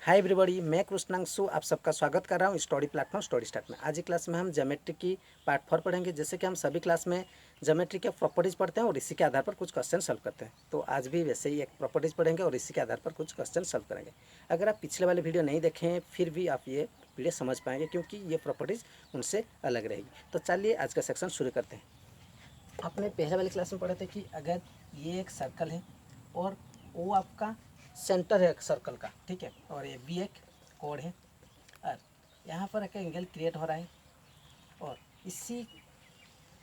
Hi everybody, मैं कृष्णांशु आप सबका स्वागत कर रहा हूँ स्टडी प्लेटफॉर्म स्टडी स्टार्ट में। आज की क्लास में हम ज्योमेट्री की पार्ट 4 पढ़ेंगे। जैसे कि हम सभी क्लास में ज्योमेट्री के प्रॉपर्टीज़ पढ़ते हैं और इसी के आधार पर कुछ क्वेश्चन सॉल्व करते हैं, तो आज भी वैसे ही एक प्रॉपर्टीज़ पढ़ेंगे और इसी के आधार पर कुछ क्वेश्चन सॉल्व करेंगे। अगर आप पिछले वाले वीडियो नहीं देखें फिर भी आप ये वीडियो समझ पाएंगे क्योंकि ये प्रॉपर्टीज़ उनसे अलग रहेगी। तो चलिए आज का सेक्शन शुरू करते हैं। आपने पहले वाली क्लास में पढ़े थे कि अगर ये एक सर्कल है और वो आपका सेंटर है एक सर्कल का, ठीक है, और ये भी एक कोड है और यहाँ पर एक एंगल क्रिएट हो रहा है और इसी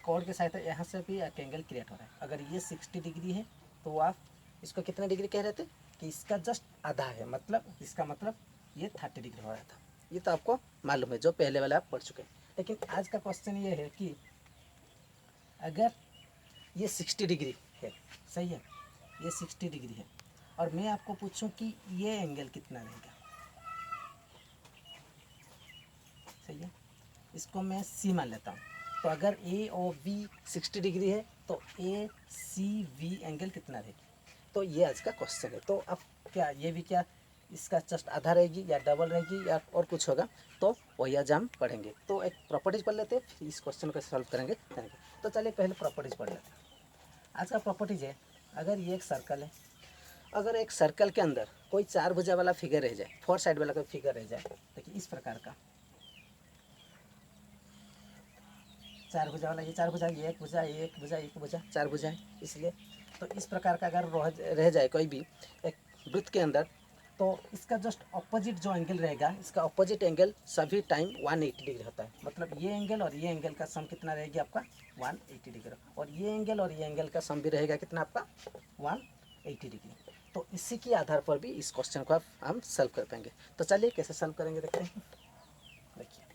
कोड के साथ यहाँ से भी एक एंगल क्रिएट हो रहा है। अगर ये 60 डिग्री है तो आप इसको कितने डिग्री कह रहे थे कि इसका जस्ट आधा है, मतलब इसका मतलब ये 30 डिग्री हो रहा था। ये तो आपको मालूम है, जो पहले वाला आप पढ़ चुके हैं। लेकिन आज का क्वेश्चन ये है कि अगर ये 60 डिग्री है, सही है, ये 60 डिग्री है और मैं आपको पूछूं कि ये एंगल कितना रहेगा, सही है, इसको मैं सी मान लेता हूँ। तो अगर ए और बी 60 डिग्री है तो ए सी वी एंगल कितना रहेगी, तो ये आज का क्वेश्चन है। तो अब क्या ये भी क्या इसका जस्ट आधा रहेगी या डबल रहेगी या और कुछ होगा, तो वही आज हम पढ़ेंगे। तो एक प्रॉपर्टीज़ पढ़ लेते हैं, फिर इस क्वेश्चन को सॉल्व करेंगे। तो चलिए पहले प्रॉपर्टीज़ पढ़ लेते हैं। आज का प्रॉपर्टीज़ है, अगर ये एक सर्कल है, अगर एक सर्कल के अंदर कोई चार भुजा वाला फिगर रह जाए, फोर साइड वाला कोई फिगर रह जाए, देखिए इस प्रकार का चार भुजा वाला, ये चार भुजा, ये एक भुजा, एक भुजा, एक भुजा, चार भुजा है इसलिए। तो इस प्रकार का अगर रह जाए कोई भी एक वृत्त के अंदर, तो इसका जस्ट ऑपोजिट जो एंगल रहेगा, इसका ऑपोजिट एंगल सभी टाइम 180 डिग्री होता है। मतलब ये एंगल और ये एंगल का सम कितना रहेगी आपका 180 डिग्री, और ये एंगल और ये एंगल का सम भी रहेगा कितना आपका 180 डिग्री। तो इसी के आधार पर भी इस क्वेश्चन को हम सॉल्व कर पाएंगे। तो चलिए कैसे सॉल्व करेंगे देखते हैं। देखिए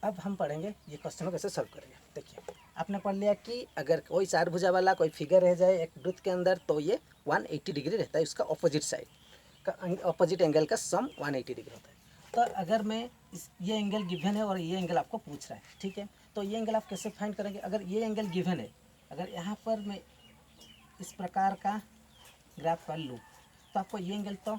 अब हम पढ़ेंगे ये क्वेश्चन को कैसे सॉल्व करेंगे। देखिए आपने पढ़ लिया कि अगर कोई चार भुजा वाला कोई फिगर रह जाए एक वृत्त के अंदर, तो ये 180 डिग्री रहता है, उसका ऑपोजिट साइड का ऑपोजिट एंगल का सम 180 डिग्री होता है। तो अगर मैं ये एंगल गिवन है और ये एंगल आपको पूछ रहा है, ठीक है, तो ये एंगल आप कैसे फाइंड करेंगे। अगर ये एंगल गिवन है, अगर यहाँ पर मैं इस प्रकार का ग्राफ कर लूँ तो आपको ये एंगल तो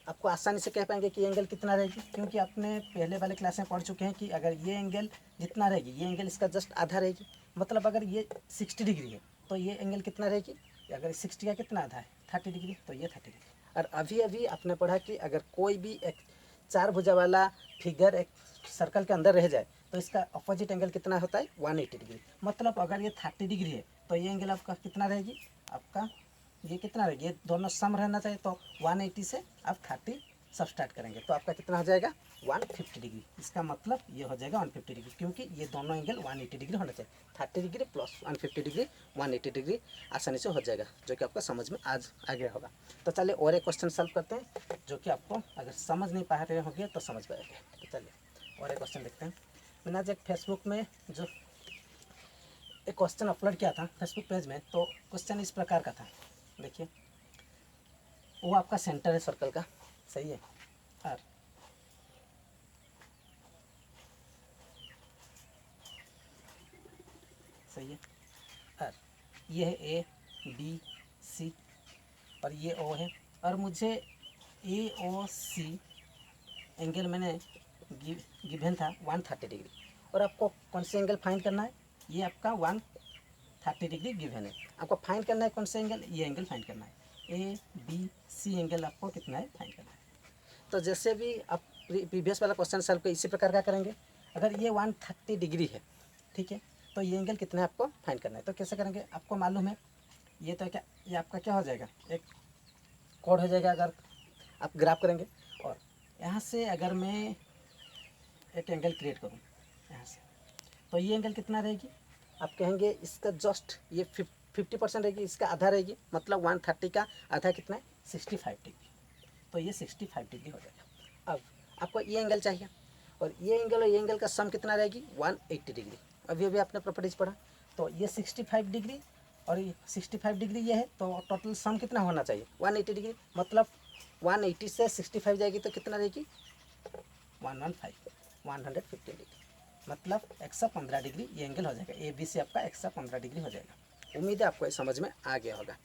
आपको आसानी से कह पाएंगे कि एंगल कितना रहेगी, क्योंकि आपने पहले वाले क्लास में पढ़ चुके हैं कि अगर ये एंगल जितना रहेगी, ये एंगल इसका जस्ट आधा रहेगी। मतलब अगर ये 60 डिग्री है तो ये एंगल कितना रहेगी, अगर 60 का कितना आधा है 30 डिग्री, तो ये 30 डिग्री। और अभी अभी आपने पढ़ा कि अगर कोई भी एक चार भुजा वाला फिगर एक सर्कल के अंदर रह जाए तो इसका अपोजिट एंगल कितना होता है 180 डिग्री। मतलब अगर ये 30 डिग्री है तो ये एंगल आपका कितना रहेगी, आपका ये कितना रहेगी, ये दोनों सम रहना चाहिए। तो 180 से आप 30 सब्सट्रैक्ट करेंगे तो आपका कितना हो जाएगा 150 डिग्री। इसका मतलब ये हो जाएगा 150 डिग्री, क्योंकि ये दोनों एंगल 180 डिग्री होना चाहिए। 30 डिग्री प्लस 150 डिग्री 180 डिग्री आसानी से हो जाएगा, जो कि आपका समझ में आज आ गया होगा। तो चलिए और एक क्वेश्चन सॉल्व करते हैं, जो कि आपको अगर समझ नहीं पा रहे होंगे तो समझ पाएंगे। तो चलिए और एक क्वेश्चन देखते हैं। मैंने आज एक फेसबुक में जो एक क्वेश्चन अपलोड किया था फेसबुक पेज में, तो क्वेश्चन इस प्रकार का था। देखिए वो आपका सेंटर है सर्कल का, सही है, और सही है, और ये है ए बी सी और ये ओ है, और मुझे ए ओ सी एंगल मैंने गिवन था 130 डिग्री, और आपको कौन से एंगल फाइंड करना है, ये आपका 130 डिग्री गिवन है। आपको फाइंड करना है कौन से एंगल, ये एंगल फाइंड करना है, ए बी सी एंगल आपको कितना है फाइंड करना है। तो जैसे भी आप प्रीवियस वाला क्वेश्चन सॉल्व को इसी प्रकार का करेंगे। अगर ये 130 डिग्री है, ठीक है, तो ये एंगल कितना है आपको फाइंड करना है। तो कैसे करेंगे, आपको मालूम है ये तो क्या, ये आपका क्या हो जाएगा, एक कोड हो जाएगा अगर आप ग्राफ करेंगे। और यहाँ से अगर मैं एक एंगल क्रिएट करूँ यहाँ से, तो ये एंगल कितना रहेगी, आप कहेंगे इसका जस्ट ये 50% रहेगी, इसका आधा रहेगी, मतलब 130 का आधा कितना है 65 डिग्री। तो ये 65 डिग्री हो जाएगा। अब आपको ये एंगल चाहिए, और ये एंगल और ये एंगल का सम कितना रहेगी 180 डिग्री। अभी अभी आपने प्रॉपर्टीज पढ़ा, तो ये 65 डिग्री और ये 65 डिग्री ये है, तो टोटल सम कितना होना चाहिए 180 डिग्री। मतलब 180 से 65 जाएगी तो कितना रहेगी 150 डिग्री, मतलब 115 डिग्री ये एंगल हो जाएगा। ए बी सी आपका 115 डिग्री हो जाएगा। उम्मीद है आपको ये समझ में आ गया होगा।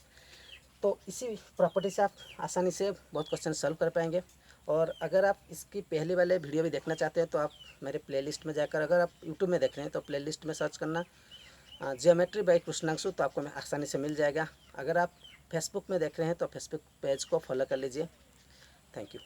तो इसी प्रॉपर्टी से आप आसानी से बहुत क्वेश्चन सॉल्व कर पाएंगे। और अगर आप इसकी पहले वाले वीडियो भी देखना चाहते हैं तो आप मेरे प्लेलिस्ट में जाकर, अगर आप यूट्यूब में देख रहे हैं तो प्लेलिस्ट में सर्च करना ज्योमेट्री बाय कृष्णांशु, तो आपको आसानी से मिल जाएगा। अगर आप फेसबुक में देख रहे हैं तो फेसबुक पेज को फॉलो कर लीजिए। Thank you.